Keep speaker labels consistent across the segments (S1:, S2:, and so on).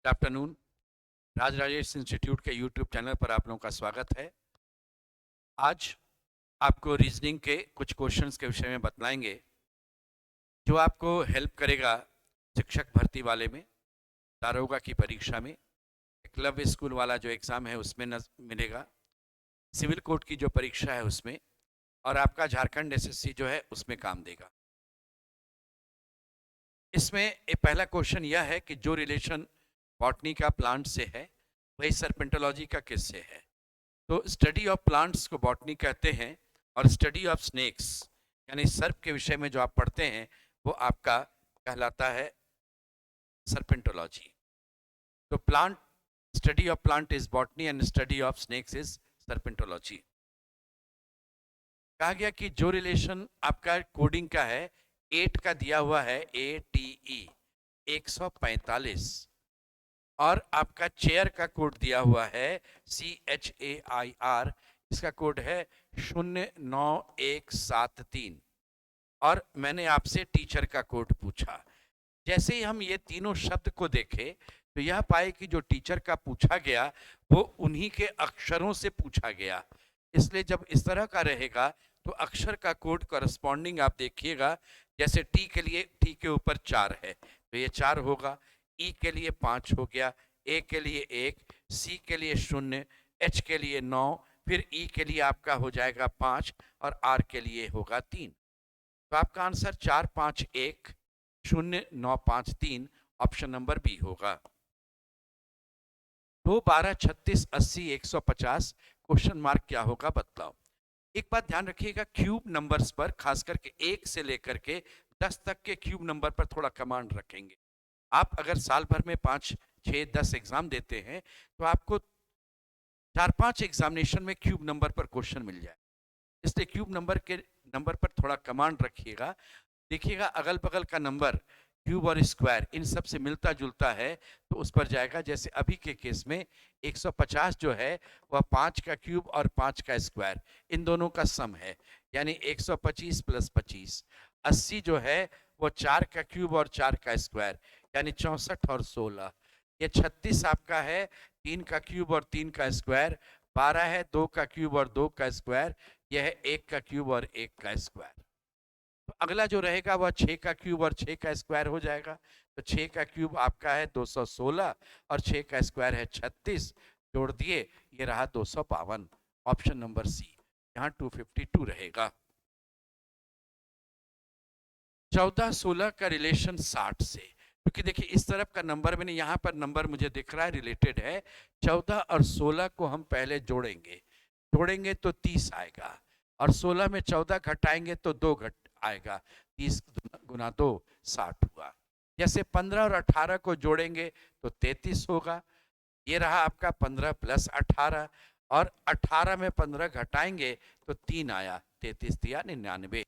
S1: Good afternoon. Raj Rajesh institute के YouTube channel पर आप लोगों का स्वागत है। आज आपको रीजनिंग के कुछ क्वेश्चंस के विषय में बतलाएंगे जो आपको हेल्प करेगा शिक्षक भर्ती वाले में, दारोगा की परीक्षा में, एकलव्य स्कूल वाला जो एग्ज़ाम है उसमें मिलेगा, सिविल कोर्ट की जो परीक्षा है उसमें, और आपका झारखंड एसएससी जो है उसमें काम देगा। इसमें एक पहला क्वेश्चन यह है कि जो रिलेशन बॉटनी का प्लांट से है वही सर्पेंटोलॉजी का किससे है। तो स्टडी ऑफ प्लांट्स को बॉटनी कहते हैं और स्टडी ऑफ स्नेक्स यानी सर्प के विषय में जो आप पढ़ते हैं वो आपका कहलाता है सर्पेंटोलॉजी। तो plant study of plant is botany and study of snakes is serpentology. कहा गया कि जो रिलेशन आपका कोडिंग का है 8 का दिया हुआ है ATE 145 और आपका चेयर का कोड दिया हुआ है CHAIR, इसका कोड है 09173 और मैंने आपसे टीचर का कोड पूछा। जैसे ही हम ये तीनों शब्द को देखे तो यह पाए कि जो टीचर का पूछा गया वो उन्हीं के अक्षरों से पूछा गया, इसलिए जब इस तरह का रहेगा तो अक्षर का कोड करस्पॉन्डिंग आप देखिएगा। जैसे टी के लिए टी के ऊपर 4 है तो ये 4 होगा, ई के लिए 5 हो गया, ए के लिए 1, सी के लिए 0, एच के लिए 9, फिर ई के लिए आपका हो जाएगा 5 और आर के लिए होगा 3। तो आपका आंसर 4510953 ऑप्शन नंबर बी होगा। 2 12 36 80 150 क्वेश्चन मार्क क्या होगा बतलाओ। एक बात ध्यान रखिएगा, क्यूब नंबर्स पर खास करके 1 से लेकर के 10 तक के क्यूब नंबर पर थोड़ा कमांड रखेंगे। आप अगर साल भर में 5 6 10 एग्जाम देते हैं तो आपको 4-5 एग्जामिनेशन में क्यूब नंबर पर क्वेश्चन मिल जाए, इसलिए क्यूब नंबर पर थोड़ा कमांड रखिएगा। देखिएगा अगल बगल का नंबर क्यूब और स्क्वायर इन सब से मिलता जुलता है तो उस पर जाएगा। जैसे अभी के केस में 150 जो है वह 5 का क्यूब और 5 का स्क्वायर इन दोनों का सम है, यानी 125 + 25। 80 जो है वो 4 का क्यूब और 4 का स्क्वायर यानी 64 और 16। ये 36 आपका है 3 का क्यूब और 3 का स्क्वायर। 12 है 2 का क्यूब और 2 का स्क्वायर, यह है 1 का क्यूब और 1 का स्क्वायर। तो अगला जो रहेगा वह 6 का क्यूब और 6 का स्क्वायर हो जाएगा। तो 6 का क्यूब आपका है 216 और 6 का स्क्वायर है 36, जोड़ दिए ये रहा 252, ऑप्शन नंबर सी, यहाँ 252 रहेगा। 14 16 का रिलेशन 60 से, क्योंकि देखिए इस तरफ का नंबर मैंने यहाँ पर नंबर मुझे दिख रहा है रिलेटेड है। 14 और 16 को हम पहले जोड़ेंगे तो 30 आएगा और 16 में 14 घटाएंगे तो 2 घट आएगा, 30 गुना 2 60 हुआ। जैसे 15 और 18 को जोड़ेंगे तो 33 होगा, ये रहा आपका 15 + 18 और 18 में 15 घटाएंगे तो 3 आया, 33 दिया 99।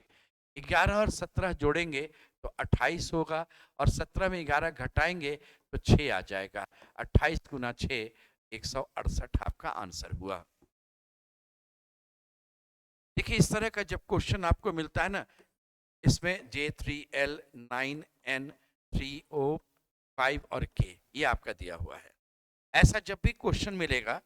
S1: 11 और 17 जोड़ेंगे तो 28 होगा और 17 में 11 घटाएंगे तो 6 आ जाएगा, 28 गुना 6 168 आपका आंसर हुआ। देखिए इस तरह का जब क्वेश्चन आपको मिलता है ना, इसमें J3L 9N 3O 5 और K ये आपका दिया हुआ है। ऐसा जब भी क्वेश्चन मिलेगा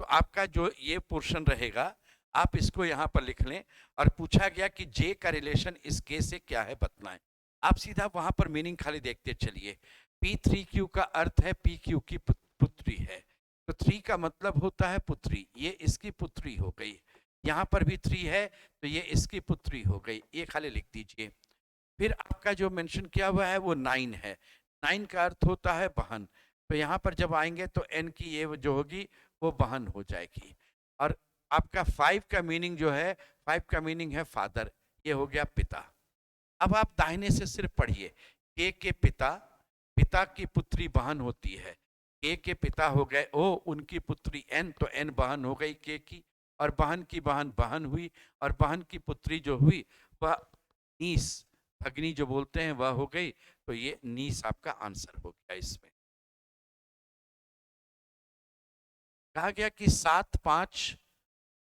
S1: तो आपका जो ये पोर्शन रहेगा आप इसको यहाँ पर लिख लें और पूछा गया कि J का रिलेशन इस K से क्या है बतलाएं। आप सीधा वहां पर मीनिंग खाली देखते चलिए। P3Q का अर्थ है PQ की पुत्री है, तो 3 का मतलब होता है पुत्री, ये इसकी पुत्री हो गई। यहाँ पर भी 3 है तो ये इसकी पुत्री हो गई, ये खाली लिख दीजिए। फिर आपका जो मेंशन किया हुआ है वो 9 है, 9 का अर्थ होता है बहन, तो यहाँ पर जब आएंगे तो n की ये जो होगी वो बहन हो जाएगी। और आपका 5 का मीनिंग जो है, 5 का मीनिंग है फादर, ये हो गया पिता। अब आप दाहिने से सिर्फ पढ़िए, के पिता, पिता की पुत्री बहन होती है, के पिता हो गए ओ, उनकी पुत्री n, तो n बहन हो गई के की, और बहन की बहन बहन हुई, और बहन की पुत्री जो हुई वह नीस, भगनी जो बोलते हैं वह हो गई, तो ये नीस आपका आंसर हो गया। इसमें कहा गया कि 7 5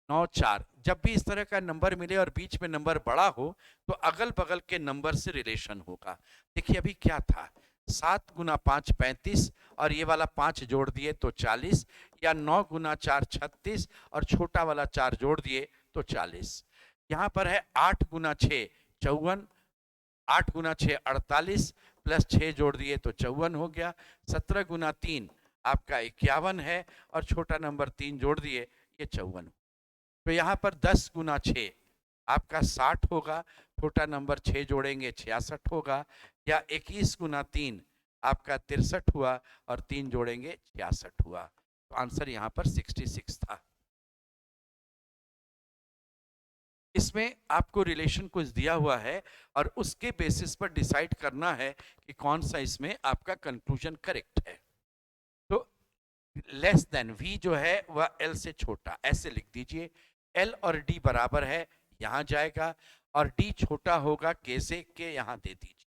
S1: 9 4 जब भी इस तरह का नंबर मिले और बीच में नंबर बड़ा हो तो अगल बगल के नंबर से रिलेशन होगा। देखिए अभी क्या था, 7 गुना 5 35 और ये वाला 5 जोड़ दिए तो 40, या 9 गुना 4 36 और छोटा वाला 4 जोड़ दिए तो 40। यहाँ पर है 8 गुना 6 54, 8 गुना 6 48 प्लस 6 जोड़ दिए तो 54 हो गया। 17 गुना 3 आपका 51 है और छोटा नंबर 3 जोड़ दिए ये 54। तो यहाँ पर 10 गुना 6 आपका 60 होगा, छोटा नंबर 6 जोड़ेंगे 66 होगा, या 21 गुना 3 आपका 63 हुआ और 3 जोड़ेंगे 66 हुआ। तो आंसर यहाँ पर 66 था। इसमें आपको रिलेशन कुछ दिया हुआ है और उसके बेसिस पर डिसाइड करना है कि कौन सा इसमें आपका कंक्लूजन करेक्ट है। तो लेस देन v जो है वह l से छोटा, ऐसे लिख दीजिए। l और d बराबर है, यहां जाएगा, और d छोटा होगा k से, k यहां दे दीजिए।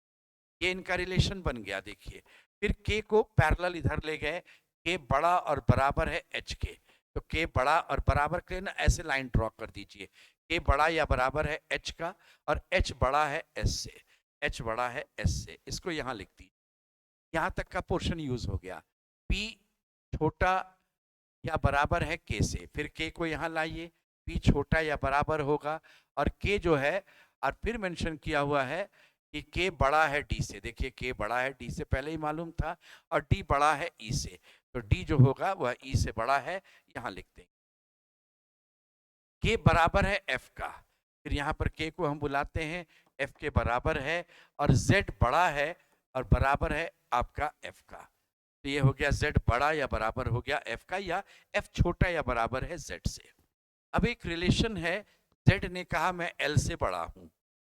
S1: ये इनका रिलेशन बन गया। देखिए फिर k को पैरेलल इधर ले गए, k बड़ा और बराबर है h के, तो k बड़ा और बराबर के ना ऐसे लाइन ड्रॉ कर दीजिए। k बड़ा या बराबर है h का और h बड़ा है s से, h बड़ा है s से, इसको यहां लिख दीजिए। यहां तक का पोर्शन यूज हो गया। p छोटा या बराबर है k से, फिर k को यहां लाइए, p छोटा या बराबर होगा, और k जो है और फिर मेंशन किया हुआ है कि k बड़ा है d से। देखिए k बड़ा है d से, पहले ही मालूम था, और d बड़ा है e से, तो d जो होगा वह e से बड़ा है, यहां लिख देंगे। k बराबर है f का, फिर यहाँ पर k को हम बुलाते हैं f के बराबर है, और z बड़ा है और बराबर है आपका f का, तो ये हो गया z बड़ा या बराबर हो गया f का, या f छोटा या बराबर है z से। अब एक रिलेशन है, z ने कहा मैं l से बड़ा हूं,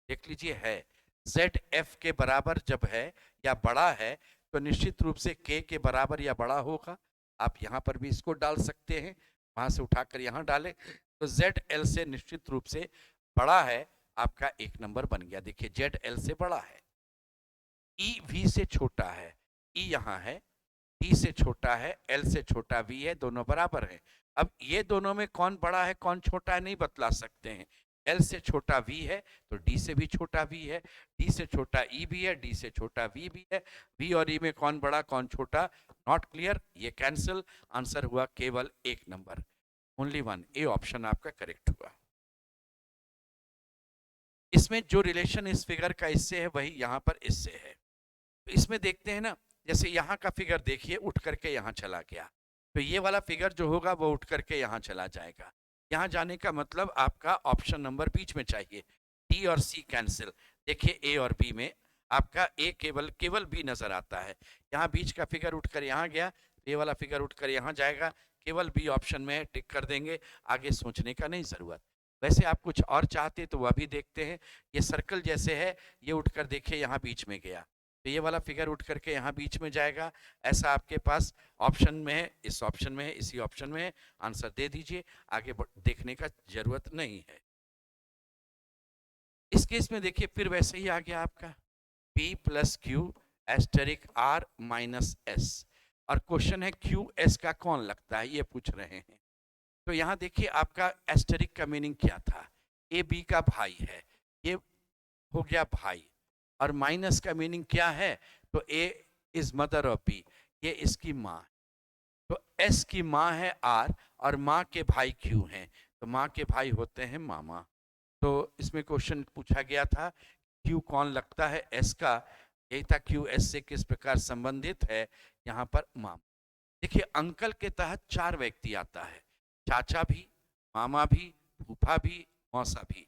S1: देख लीजिए है, z f के बराबर जब है या बड़ा है तो निश्चित रूप से k के बराबर या बड़ा होगा। आप यहाँ पर भी इसको डाल सकते हैं, वहां से उठाकर यहाँ डालें, तो z l से निश्चित रूप से बड़ा है, आपका एक नंबर बन गया। देखिए z l से बड़ा है, e v से छोटा है, e यहाँ है, d से छोटा है, l से छोटा v है, दोनों बराबर हैं। अब ये दोनों में कौन बड़ा है कौन छोटा है नहीं बतला सकते हैं। l से छोटा v है तो d से भी छोटा v है, d से छोटा e भी है, d से छोटा v भी है, v और e में कौन बड़ा कौन छोटा नॉट क्लियर, ये कैंसिल, आंसर हुआ केवल एक number, only one, A option आपका करेक्ट हुआ। इसमें जो रिलेशन इस फिगर का इससे है वही यहाँ पर इससे है। तो इसमें देखते हैं ना, जैसे यहाँ का फिगर देखिए उठ करके यहाँ चला गया, तो ये वाला फिगर जो होगा वो उठ करके यहाँ चला जाएगा। यहाँ जाने का मतलब आपका ऑप्शन नंबर बीच में चाहिए, डी और सी कैंसिल। देखिए ए और बी में आपका ए केवल बी नजर आता है, यहाँ बीच का फिगर उठकर यहाँ गया, ये वाला फिगर उठकर यहाँ जाएगा, केवल बी ऑप्शन में टिक कर देंगे, आगे सोचने का नहीं जरूरत। वैसे आप कुछ और चाहते तो वह भी देखते हैं, ये सर्कल जैसे है, ये उठकर देखिए यहाँ बीच में गया, तो ये वाला फिगर उठ करके यहाँ बीच में जाएगा, ऐसा आपके पास ऑप्शन में है, इस ऑप्शन में है, इसी ऑप्शन में है, आंसर दे दीजिए, आगे देखने का जरूरत नहीं है। इस केस में देखिए फिर वैसे ही आ गया आपका P plus Q asterisk R minus S, और क्वेश्चन है क्यू एस का कौन लगता है ये पूछ रहे हैं। तो यहाँ देखिए आपका एस्टेरिक का मीनिंग क्या था, ए बी का भाई है, ये हो गया भाई, और माइनस का मीनिंग क्या है, तो ए इज मदर ऑफ बी, ये इसकी माँ, तो एस की माँ है आर और माँ के भाई क्यू हैं, तो माँ के भाई होते हैं मामा। तो इसमें क्वेश्चन पूछा गया था क्यू कौन लगता है एस का, यही था क्यू एस से किस प्रकार संबंधित है, यहाँ पर मामा। देखिए अंकल के तहत 4 व्यक्ति आता है, चाचा भी, मामा भी, फूफा भी, मौसा भी।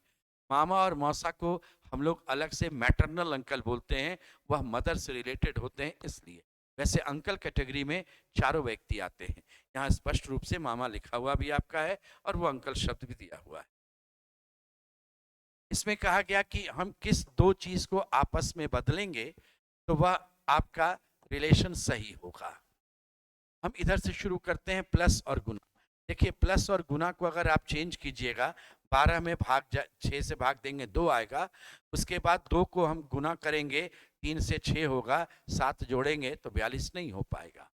S1: मामा और मौसा को हम लोग अलग से मैटरनल अंकल बोलते हैं, वह मदर से रिलेटेड होते हैं इसलिए। वैसे अंकल कैटेगरी में 4 व्यक्ति आते हैं, यहाँ स्पष्ट रूप से मामा लिखा हुआ भी आपका है और वो अंकल शब्द भी दिया हुआ है। इसमें कहा गया कि हम किस 2 चीज को आपस में बदलेंगे तो वह आपका रिलेशन सही होगा। हम इधर से शुरू करते हैं प्लस और गुना। देखिए प्लस और गुना को अगर आप चेंज कीजिएगा, 12 में 6 से भाग देंगे 2 आएगा, उसके बाद 2 को हम गुना करेंगे 3 से 6 होगा, 7 जोड़ेंगे तो 42 नहीं हो पाएगा।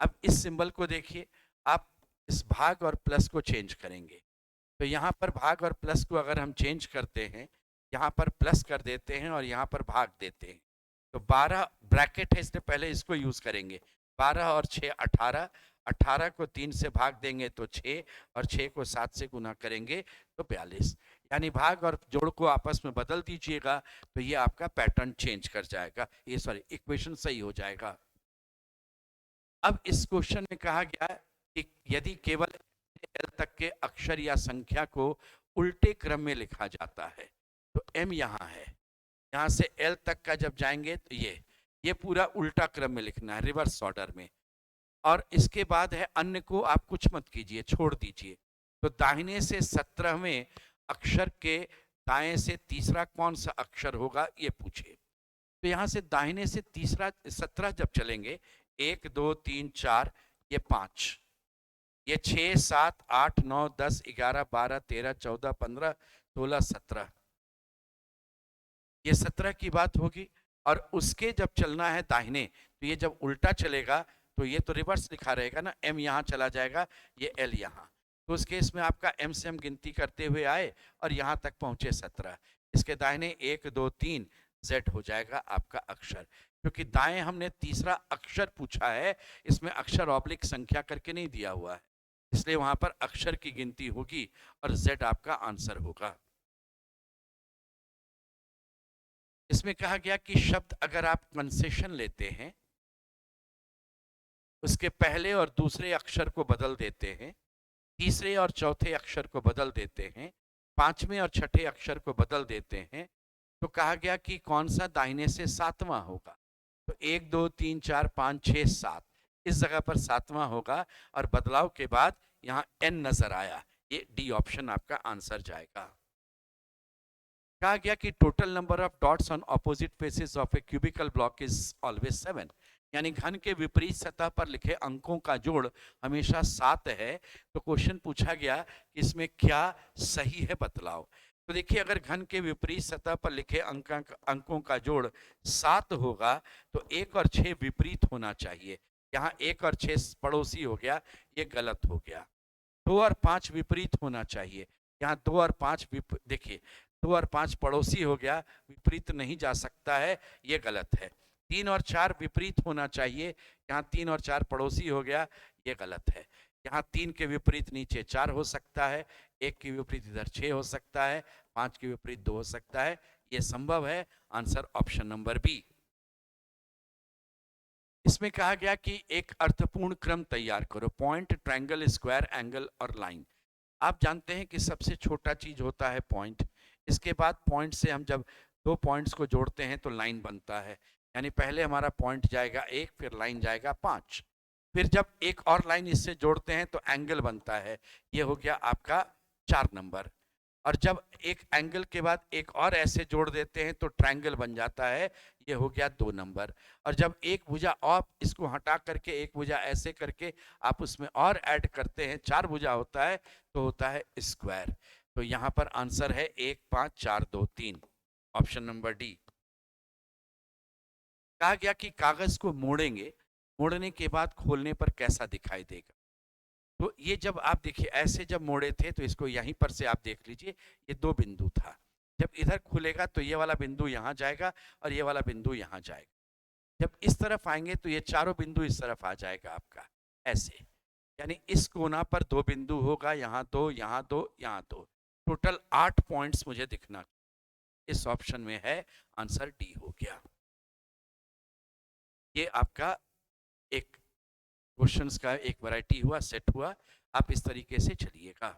S1: अब इस सिंबल को देखिए, आप इस भाग और प्लस को चेंज करेंगे, तो यहाँ पर भाग और प्लस को अगर हम चेंज करते हैं, यहाँ पर प्लस कर देते हैं और यहाँ पर भाग देते हैं, तो 12 ब्रैकेट है, इसलिए पहले इसको यूज करेंगे। 12 और 6 18, 18 को 3 से भाग देंगे तो 6, और 6 को 7 से गुना करेंगे तो 42। यानी भाग और जोड़ को आपस में बदल दीजिएगा तो ये आपका पैटर्न चेंज कर जाएगा, ये सॉरी इक्वेशन सही हो जाएगा। अब इस क्वेश्चन में कहा गया कि यदि केवल एल तक के अक्षर या संख्या को उल्टे क्रम में लिखा जाता है, तो एम यहाँ है, यहाँ से एल तक का जब जाएंगे तो ये पूरा उल्टा क्रम में लिखना है, रिवर्स ऑर्डर में। और इसके बाद है अन्य को आप कुछ मत कीजिए, छोड़ दीजिए। तो दाहिने से 17वें अक्षर के दाएं से तीसरा कौन सा अक्षर होगा ये पूछे। तो यहाँ से दाहिने से तीसरा 17 जब चलेंगे, 1 2 3 4, ये 5, ये 6 7 8 9 10 11 12 13 14 15 16 17, ये 17 की बात होगी। और उसके जब चलना है दाहिने, तो ये जब उल्टा चलेगा तो ये तो रिवर्स लिखा रहेगा ना, एम यहाँ चला जाएगा, ये एल यहाँ। तो उस केस में आपका एम से हम गिनती करते हुए आए और यहाँ तक पहुंचे 17। इसके दाहिने 1 2 3 जेड हो जाएगा आपका अक्षर, क्योंकि दाएं हमने तीसरा अक्षर पूछा है, इसमें अक्षर ऑब्लिक संख्या करके नहीं दिया हुआ है, इसलिए वहां पर अक्षर की गिनती होगी और जेड आपका आंसर होगा। इसमें कहा गया कि शब्द अगर आप कंसेशन लेते हैं, उसके पहले और दूसरे अक्षर को बदल देते हैं, तीसरे और चौथे अक्षर को बदल देते हैं, पांचवें और छठे अक्षर को बदल देते हैं, तो कहा गया कि कौन सा दाहिने से 7वां होगा। तो 1 2 3 4 5 6 7, इस जगह पर 7वां होगा, और बदलाव के बाद यहाँ n नजर आया, ये डी ऑप्शन आपका आंसर जाएगा। कहा गया कि total number of dots on opposite faces of A cubical block is always 7, यानी घन के विपरीत सतह पर लिखे अंकों का जोड़ हमेशा 7 है। तो क्वेश्चन पूछा गया कि इसमें क्या सही है बतलाओ। तो देखिए, अगर घन के विपरीत सतह पर लिखे अंकों का जोड़ 7 होगा तो 1 और 6 विपरीत होना चाहिए। यहाँ 1 और 6 पड़ोसी हो गया, ये गलत हो गया। 2 और 5 विपरीत होना चाहिए, यहाँ 2 और 5 देखिए 2 और 5 पड़ोसी हो गया, विपरीत नहीं जा सकता है, ये गलत है। 3 और 4 विपरीत होना चाहिए, यहाँ 3 और 4 पड़ोसी हो गया, ये गलत है। यहाँ 3 के विपरीत नीचे 4 हो सकता है, 1 के विपरीत इधर 6 हो सकता है, 5 के विपरीत 2 हो सकता है, ये संभव है। Answer option number B. इसमें कहा गया कि एक अर्थपूर्ण क्रम तैयार करो, पॉइंट, ट्रायंगल, स्क्वायर, एंगल और लाइन। आप जानते हैं कि सबसे छोटा चीज होता है पॉइंट, इसके बाद पॉइंट से हम जब दो पॉइंट्स को जोड़ते हैं तो लाइन बनता है, यानी पहले हमारा पॉइंट जाएगा 1, फिर लाइन जाएगा 5, फिर जब एक और लाइन इससे जोड़ते हैं तो एंगल बनता है, ये हो गया आपका 4 नंबर। और जब एक एंगल के बाद एक और ऐसे जोड़ देते हैं तो ट्रायंगल बन जाता है, ये हो गया 2 नंबर। और जब एक भुजा और इसको हटा करके एक भुजा ऐसे करके आप उसमें और ऐड करते हैं, 4 भुजा होता है, तो होता है स्क्वायर। तो यहाँ पर आंसर है 1 5 4 2 3, ऑप्शन नंबर डी। कहा गया कि कागज को मोड़ेंगे, मोड़ने के बाद खोलने पर कैसा दिखाई देगा। तो ये जब आप देखिए ऐसे जब मोड़े थे तो इसको यहीं पर से आप देख लीजिए, ये 2 बिंदु था, जब इधर खुलेगा तो ये वाला बिंदु यहाँ जाएगा और ये वाला बिंदु यहाँ जाएगा। जब इस तरफ आएंगे तो ये चारों बिंदु इस तरफ आ जाएगा आपका, ऐसे, यानी इस कोना पर 2 बिंदु होगा, यहाँ 2 यहाँ 2 यहाँ 2, टोटल 8 पॉइंट्स मुझे दिखना, इस ऑप्शन में है, आंसर डी हो गया। ये आपका एक क्वेश्चंस का एक वैरायटी हुआ, सेट हुआ, आप इस तरीके से चलिएगा।